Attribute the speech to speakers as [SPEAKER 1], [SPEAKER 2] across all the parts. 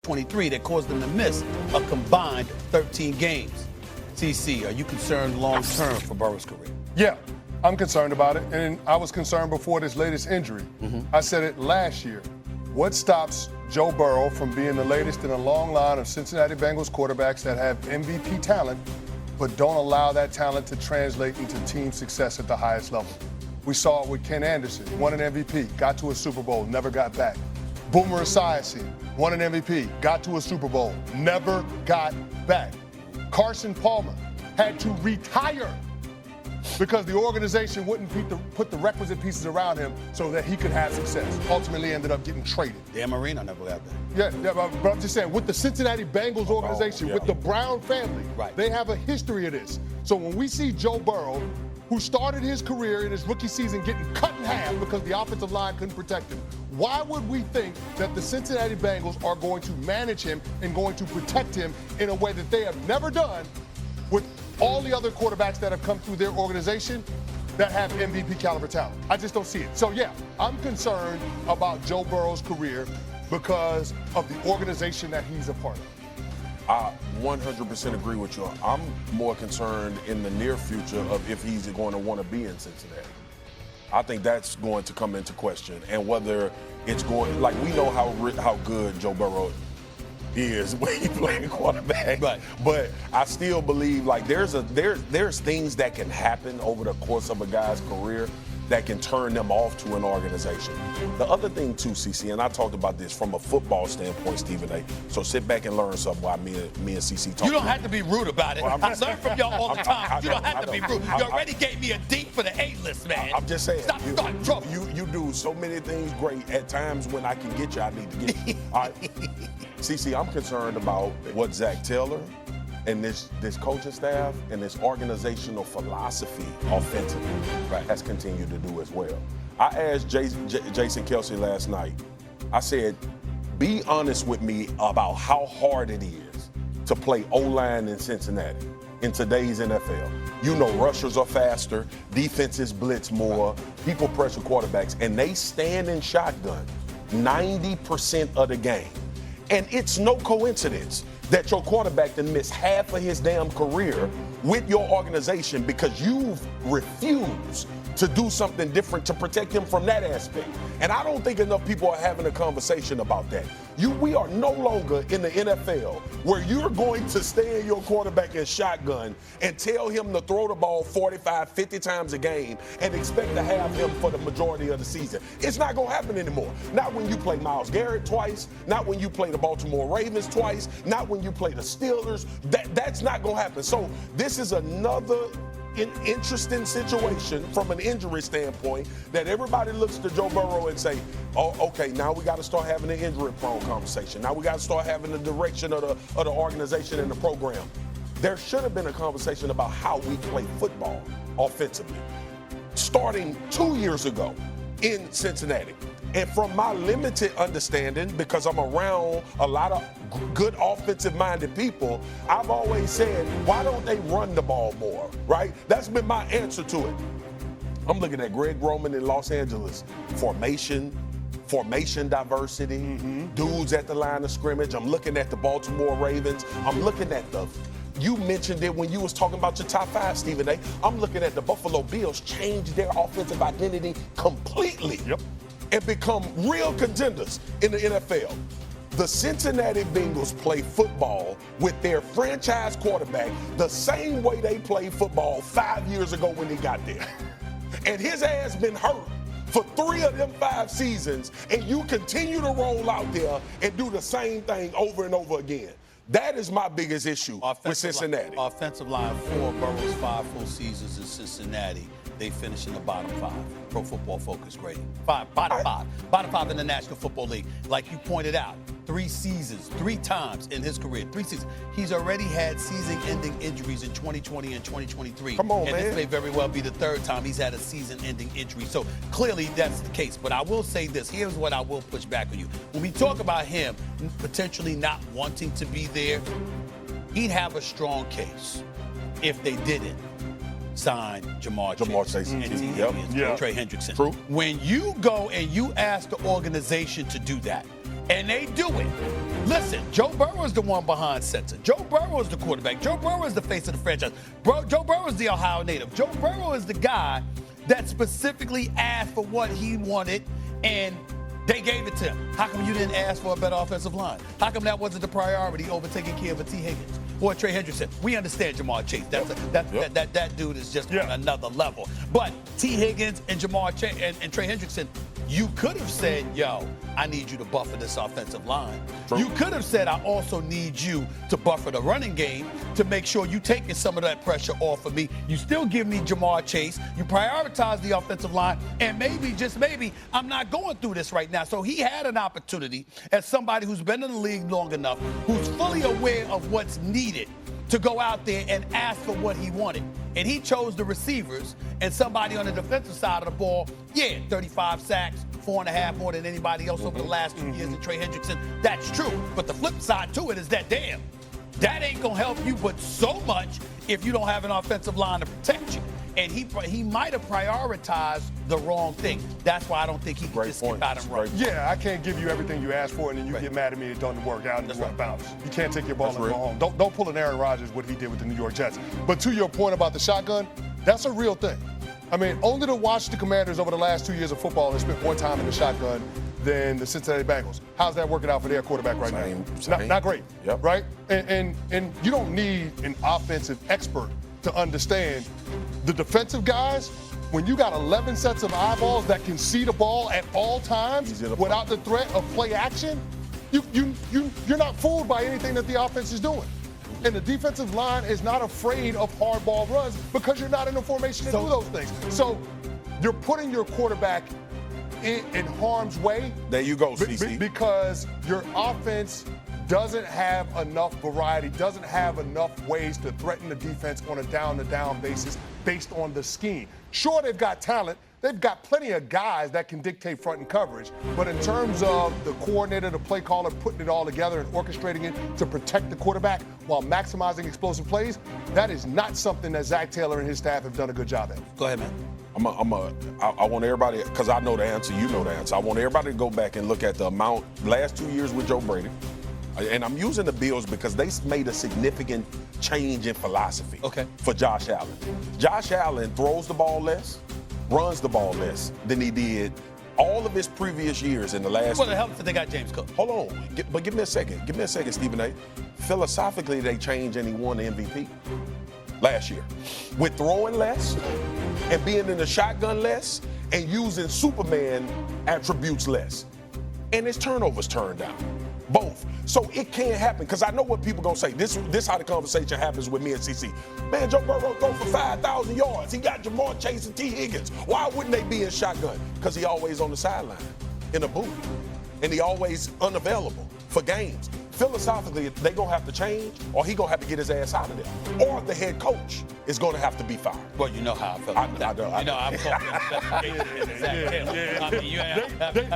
[SPEAKER 1] 23 that caused them to miss a combined 13 games. CC, are you concerned long-term for Burrow's career?
[SPEAKER 2] Yeah, I'm concerned about it, and I was concerned before this latest injury. I said it last year. What stops Joe Burrow from being the latest in a long line of Cincinnati Bengals quarterbacks that have MVP talent, but don't allow that talent to translate into team success at the highest level? We saw it with Ken Anderson, won an MVP, got to a Super Bowl, never got back. Boomer Esiason, won an MVP, got to a Super Bowl, never got back. Carson Palmer had to retire because the organization wouldn't put the requisite pieces around him so that he could have success. Ultimately ended up getting traded.
[SPEAKER 1] Dan Marino never got that.
[SPEAKER 2] Yeah, but I'm just saying, with the Cincinnati Bengals organization, with the Brown family, they have a history of this. So when we see Joe Burrow, who started his career in his rookie season getting cut in half because the offensive line couldn't protect him, why would we think that the Cincinnati Bengals are going to manage him and going to protect him in a way that they have never done with all the other quarterbacks that have come through their organization that have MVP caliber talent? I just don't see it. So yeah, I'm concerned about Joe Burrow's career because of the organization that he's a part of.
[SPEAKER 3] I 100% agree with you. I'm more concerned in the near future of if he's going to want to be in Cincinnati. I think that's going to come into question, and whether it's going, like, we know how good Joe Burrow is when he playing quarterback.
[SPEAKER 1] Right.
[SPEAKER 3] But I still believe, like, there's things that can happen over the course of a guy's career that can turn them off to an organization. The other thing too, CC, and I talked about this from a football standpoint, Stephen A. So sit back and learn something while me and CC talk.
[SPEAKER 1] You don't have to be rude about it.
[SPEAKER 3] Well,
[SPEAKER 1] I learn from y'all all the time. You don't have to be rude. You already gave me a D for the A-list, man.
[SPEAKER 3] I'm just saying.
[SPEAKER 1] Stop starting trouble.
[SPEAKER 3] You do so many things great. At times when I can get you, I need to get you. All right. CC, I'm concerned about what Zach Taylor and this coaching staff and this organizational philosophy offensively has continued to do as well. I asked Jason Kelsey last night, I said, be honest with me about how hard it is to play O-line in Cincinnati in today's NFL. You know, rushers are faster, defenses blitz more, people pressure quarterbacks, and they stand in shotgun 90% of the game. And it's no coincidence that your quarterback done missed half of his damn career with your organization because you've refused to do something different to protect him from that aspect. And I don't think enough people are having a conversation about that. We are no longer in the NFL where you're going to stay in your quarterback in shotgun and tell him to throw the ball 45, 50 times a game and expect to have him for the majority of the season. It's not going to happen anymore. Not when you play Myles Garrett twice, not when you play the Baltimore Ravens twice, not when you play the Steelers. That's not going to happen. So this is another interesting situation from an injury standpoint that everybody looks to Joe Burrow and say, oh, okay, now we got to start having an injury-prone conversation. Now we got to start having the direction of the organization and the program. There should have been a conversation about how we play football offensively, starting 2 years ago in Cincinnati. And from my limited understanding, because I'm around a lot of good offensive-minded people, I've always said, why don't they run the ball more, right? That's been my answer to it. I'm looking at Greg Roman in Los Angeles. Formation diversity, dudes at the line of scrimmage. I'm looking at the Baltimore Ravens. I'm looking at you mentioned it when you was talking about your top five, Stephen A. I'm looking at the Buffalo Bills change their offensive identity completely.
[SPEAKER 2] Yep.
[SPEAKER 3] And become real contenders in the NFL. The Cincinnati Bengals play football with their franchise quarterback the same way they played football 5 years ago when he got there. And his ass been hurt for 3 of them 5 seasons, and you continue to roll out there and do the same thing over and over again. That is my biggest issue with Cincinnati.
[SPEAKER 1] Offensive line for Burrow's 5 full seasons in Cincinnati. They finish in the bottom 5. Pro Football Focus grading. Bottom 5 in the National Football League. Like you pointed out, 3 seasons, 3 times in his career, 3 seasons. He's already had season-ending injuries in 2020 and 2023.
[SPEAKER 3] Come on,
[SPEAKER 1] and
[SPEAKER 3] man.
[SPEAKER 1] this may very well be the 3rd time he's had a season-ending injury. So clearly that's the case. But I will say this. Here's what I will push back on you. When we talk about him potentially not wanting to be there, he'd have a strong case if they didn't sign Jamar Chase and T. Higgins, Trey Hendrickson.
[SPEAKER 3] True.
[SPEAKER 1] When you go and you ask the organization to do that, and they do it, Listen, Joe Burrow is the one behind center. Joe Burrow is the quarterback. Joe Burrow is the face of the franchise. Joe Burrow is the Ohio native. Joe Burrow is the guy that specifically asked for what he wanted, and they gave it to him. How come you didn't ask for a better offensive line? How come that wasn't the priority over taking care of a T. Higgins or a Trey Hendrickson? We understand Jamar Chase. That dude is just on another level. But T. Higgins and Jamar Chase and Trey Hendrickson, you could have said, yo, I need you to buffer this offensive line. True. You could have said, I also need you to buffer the running game to make sure you taking some of that pressure off of me. You still give me Jamar Chase. You prioritize the offensive line. And maybe, just maybe, I'm not going through this right now. So he had an opportunity as somebody who's been in the league long enough, who's fully aware of what's needed to go out there and ask for what he wanted. And he chose the receivers and somebody on the defensive side of the ball, 35 sacks, 4.5 more than anybody else over the last 2 years in Trey Hendrickson. That's true. But the flip side to it is that, that ain't going to help you but so much if you don't have an offensive line to protect you. And he might have prioritized the wrong thing. That's why I don't think he can just skip out and run.
[SPEAKER 2] Yeah, I can't give you everything you asked for, and then you get mad at me it doesn't work out and you want to bounce. You can't take your ball and go home. Don't pull an Aaron Rodgers, what he did with the New York Jets. But to your point about the shotgun, that's a real thing. I mean, only the Washington Commanders over the last 2 years of football have spent more time in the shotgun than the Cincinnati Bengals. How's that working out for their quarterback right now? Not great, right? And you don't need an offensive expert to understand the defensive guys. When you got 11 sets of eyeballs that can see the ball at all times without the threat of play action, you're not fooled by anything that the offense is doing. And the defensive line is not afraid of hard ball runs because you're not in a formation to do those things. So you're putting your quarterback in harm's way.
[SPEAKER 3] There you go, CC.
[SPEAKER 2] Because your offense doesn't have enough variety, doesn't have enough ways to threaten the defense on a down-to-down basis based on the scheme. Sure, they've got talent. They've got plenty of guys that can dictate front and coverage. But in terms of the coordinator, the play caller, putting it all together and orchestrating it to protect the quarterback while maximizing explosive plays, that is not something that Zach Taylor and his staff have done a good job at.
[SPEAKER 1] Go ahead, man.
[SPEAKER 3] I want everybody, because I know the answer, you know the answer. I want everybody to go back and look at the amount last 2 years with Joe Brady. And I'm using the Bills because they made a significant change in philosophy for Josh Allen. Josh Allen throws the ball less, runs the ball less than he did all of his previous years in the last.
[SPEAKER 1] Well, it helps that they got James Cook.
[SPEAKER 3] Hold on, but give me a second. Give me a second, Stephen A. Philosophically, they changed and he won the MVP last year with throwing less and being in the shotgun less and using Superman attributes less. And his turnovers turned down. Both. So it can't happen, because I know what people going to say. This how the conversation happens with me and CC. Man, Joe Burrow throw for 5,000 yards. He got Jamar Chase and T. Higgins. Why wouldn't they be in shotgun? Because he always on the sideline, in a booth. And he always unavailable for games. Philosophically, they going to have to change, or he going to have to get his ass out of there. Or the head coach is going to have to be fired.
[SPEAKER 1] Well, you know how I felt about that.
[SPEAKER 3] I know.
[SPEAKER 1] I'm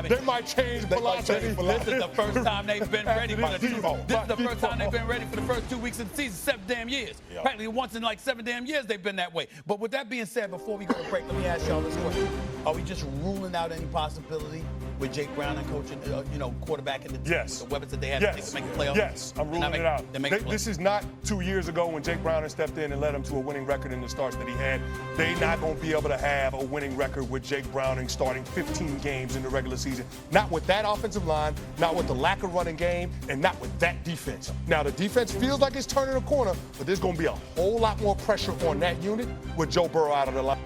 [SPEAKER 2] They might change philosophy.
[SPEAKER 1] This is the first time they've been ready for the first time they've been ready for the first 2 weeks of the season, 7 damn years.
[SPEAKER 3] Yeah.
[SPEAKER 1] Practically once in like 7 damn years they've been that way. But with that being said, before we go to break, let me ask y'all this question. Are we just ruling out any possibility with Jake Browning coaching, quarterback in the team, the weapons that they have to take to make the playoffs?
[SPEAKER 2] Yes, I'm ruling it out. This is not 2 years ago when Jake Browning stepped in and led him to a winning record in the starts that he had. They're not going to be able to have a winning record with Jake Browning starting 15 games in the regular season. Not with that offensive line, not with the lack of running game, and not with that defense. Now, the defense feels like it's turning a corner, but there's going to be a whole lot more pressure on that unit with Joe Burrow out of the line.